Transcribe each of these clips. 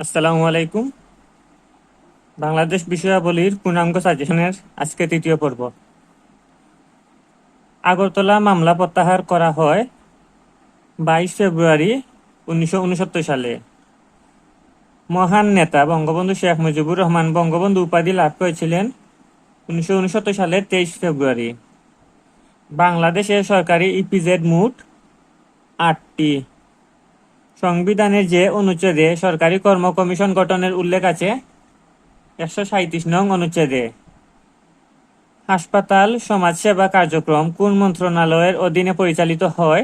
আসসালামু আলাইকুম। বাংলাদেশ বিষয়াবলীর পূর্ণাঙ্গ সাজেশনের আজকে তৃতীয় পর্ব। আগরতলা মামলা প্রত্যাহার করা হয় 22 ফেব্রুয়ারি 1969 সালে। মহান নেতা বঙ্গবন্ধু শেখ মুজিবুর রহমান বঙ্গবন্ধু উপাধি লাভ করেছিলেন 1969 সালের 23 ফেব্রুয়ারি। বাংলাদেশের সরকারি ইপিজেড মোট 8টি। সংবিধানের যে অনুচ্ছেদে সরকারি কর্ম কমিশন গঠনের উল্লেখ আছে 137 নং অনুচ্ছেদে। হাসপাতাল সমাজসেবা কার্যক্রম কোন মন্ত্রণালয়ের অধীনে পরিচালিত হয়?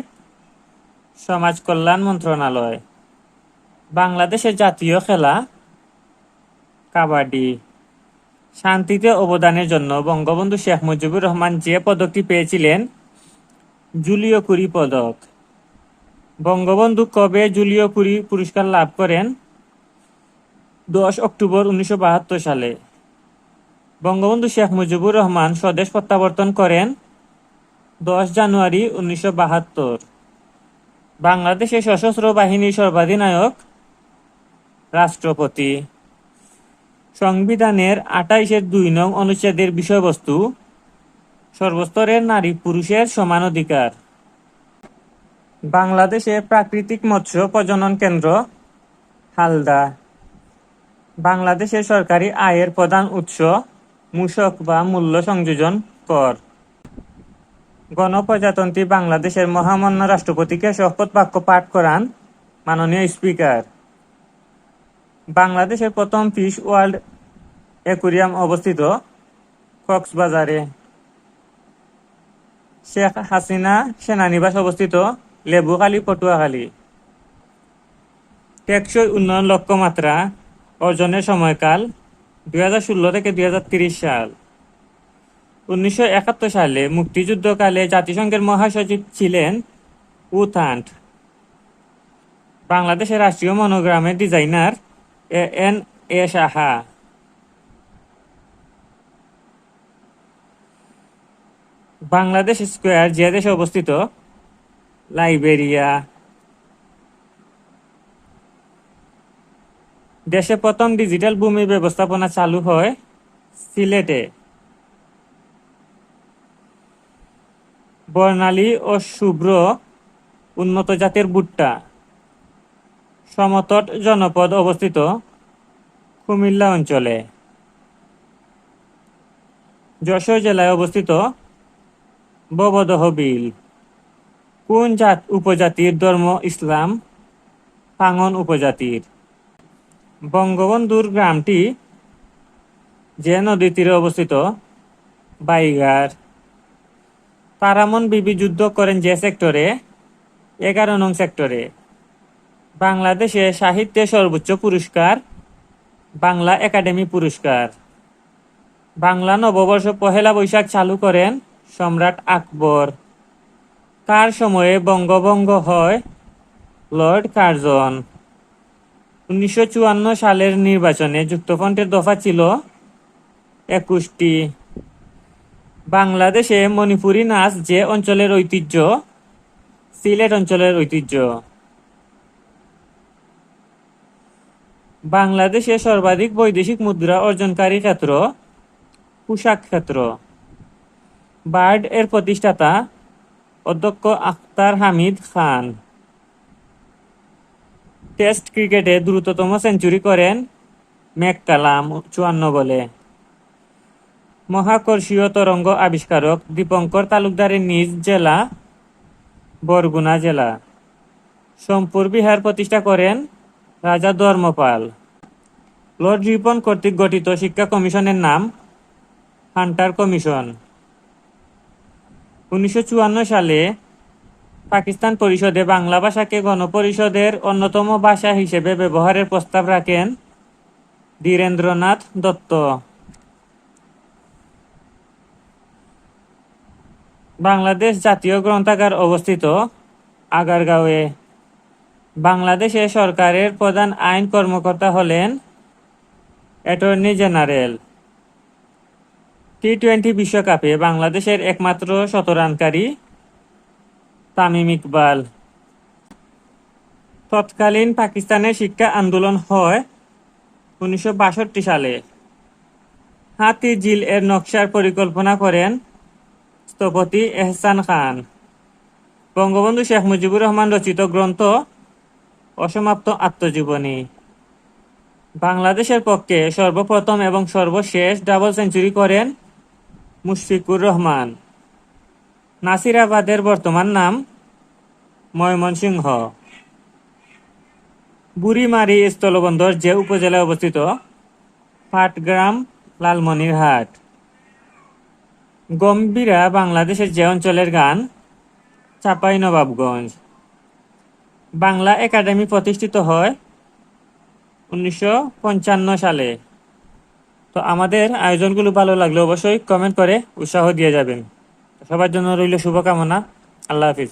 সমাজ কল্যাণ মন্ত্রণালয়। বাংলাদেশের জাতীয় খেলা কাবাডি। শান্তিতে অবদানের জন্য বঙ্গবন্ধু শেখ মুজিবুর রহমান যে পদকটি পেয়েছিলেন জুলিও কুরি পদক। বঙ্গবন্ধু কবে জুলিও কুরি পুরস্কার লাভ করেন? 10 অক্টোবর 1972 সালে। বঙ্গবন্ধু শেখ মুজিবুর রহমান স্বদেশ প্রত্যাবর্তন করেন 10 জানুয়ারি 1972। বাংলাদেশের সশস্ত্র বাহিনীর সর্বাধিনায়ক রাষ্ট্রপতি। সংবিধানের 28-2 নং অনুচ্ছেদের বিষয়বস্তু সর্বস্তরের নারী পুরুষের সমান অধিকার। বাংলাদেশে প্রাকৃতিক মৎস্য প্রজনন কেন্দ্র হালদা। বাংলাদেশের সরকারি আয়ের প্রধান উৎস মূসক বা মূল্য সংযোজন কর। গণপ্রজাতন্ত্রী বাংলাদেশের মহামান্য রাষ্ট্রপতিকে শপথ বাক্য পাঠ করান মাননীয় স্পিকার। বাংলাদেশের প্রথম ফিশ ওয়ার্ল্ড অ্যাকুয়ারিয়াম অবস্থিত কক্সবাজারে। শেখ হাসিনা সেনানিবাস অবস্থিত লেবুখালী, পটুয়াখালী। টেকসই উন্নয়ন লক্ষ্যমাত্রা অর্জনের সময়কাল 2016 থেকে 2030 সাল। 1971 সালে মুক্তিযুদ্ধকালে জাতিসংঘের মহাসচিব ছিলেন উ থান্ট। বাংলাদেশের রাষ্ট্রীয় মনোগ্রামের ডিজাইনার এ সাহা। বাংলাদেশ স্কয়ার যে দেশে অবস্থিত? লাইবেরিয়া। দেশে প্রথম ডিজিটাল ভূমি ব্যবস্থাপনা চালু হয় সিলেটে। বর্ণালী ও শুভ্র উন্নত জাতের ভুট্টা। সমতট জনপদ অবস্থিত কুমিল্লা অঞ্চলে। যশোর জেলায় অবস্থিত ভবদহ বিল। কোন উপজাতির ধর্ম ইসলাম? পাঙ্গন উপজাতির। বঙ্গবন্ধুর গ্রামটি যে নদীর তীরে অবস্থিত? বাইগার। তারামন বিবি যুদ্ধ করেন যে সেক্টরে? 11 নং সেক্টরে। বাংলাদেশে সাহিত্যের সর্বোচ্চ পুরস্কার বাংলা একাডেমি পুরস্কার। বাংলা নববর্ষ পহেলা বৈশাখ চালু করেন সম্রাট আকবর। কার সময়ে বঙ্গভঙ্গ হয়? Lord Curzon. 1954 সালের নির্বাচনে যুক্তফ্রন্টের দফা ছিল 21টি। বাংলাদেশে মণিপুরী নাচ যে অঞ্চলের ঐতিহ্য? সিলেট অঞ্চলের ঐতিহ্য। বাংলাদেশে সর্বাধিক বৈদেশিক মুদ্রা অর্জনকারী ক্ষেত্র পোশাক ক্ষেত্র। বার্ড এর প্রতিষ্ঠাতা অধ্যক্ষ আখতার হামিদ খান। টেস্ট ক্রিকেটে দ্রুততম সেঞ্চুরি করেন ম্যাককালাম 54 বলে। মহাকর্ষীয় তরঙ্গ আবিষ্কারক দীপঙ্কর তালুকদারের নিজ জেলা বরগুনা জেলা। সোমপুর বিহার প্রতিষ্ঠা করেন রাজা ধর্মপাল। লর্ড রিপন কর্তৃক গঠিত শিক্ষা কমিশনের নাম হান্টার কমিশন। 1954 সালে পাকিস্তান পরিষদে বাংলা ভাষাকে গণপরিষদের অন্যতম ভাষা হিসেবে ব্যবহারের প্রস্তাব রাখেন ধীরেন্দ্রনাথ দত্ত। বাংলাদেশ জাতীয় গ্রন্থাগার অবস্থিত আগারগাঁওয়ে। বাংলাদেশে সরকারের প্রধান আইন কর্মকর্তা হলেন অ্যাটর্নি জেনারেল। টি-20 বিশ্বকাপে বাংলাদেশের একমাত্র শতরানকারী তামিম ইকবাল। তৎকালীন পাকিস্তানের শিক্ষা আন্দোলন হয় 1962 সালে। হাতিঝিল এর নকশার পরিকল্পনা করেন স্থপতি এহসান খান। বঙ্গবন্ধু শেখ মুজিবুর রহমান রচিত গ্রন্থ অসমাপ্ত আত্মজীবনী। বাংলাদেশের পক্ষে সর্বপ্রথম এবং সর্বশেষ ডাবল সেঞ্চুরি করেন মুশফিকুর রহমান। নাসিরাবাদের বর্তমান নাম ময়মনসিংহ। বুড়িমারি স্থলবন্দর যে উপজেলায় অবস্থিত? পাটগ্রাম, লালমনিরহাট। গম্ভীরা বাংলাদেশের যে অঞ্চলের গান? চাঁপাইনবাবগঞ্জ। বাংলা একাডেমি প্রতিষ্ঠিত হয় 1955 সালে। তো আমাদের আয়োজনগুলো ভালো লাগলে অবশ্যই কমেন্ট করে উৎসাহ দিয়ে যাবেন। সবার জন্য রইল শুভকামনা। আল্লাহ হাফিজ।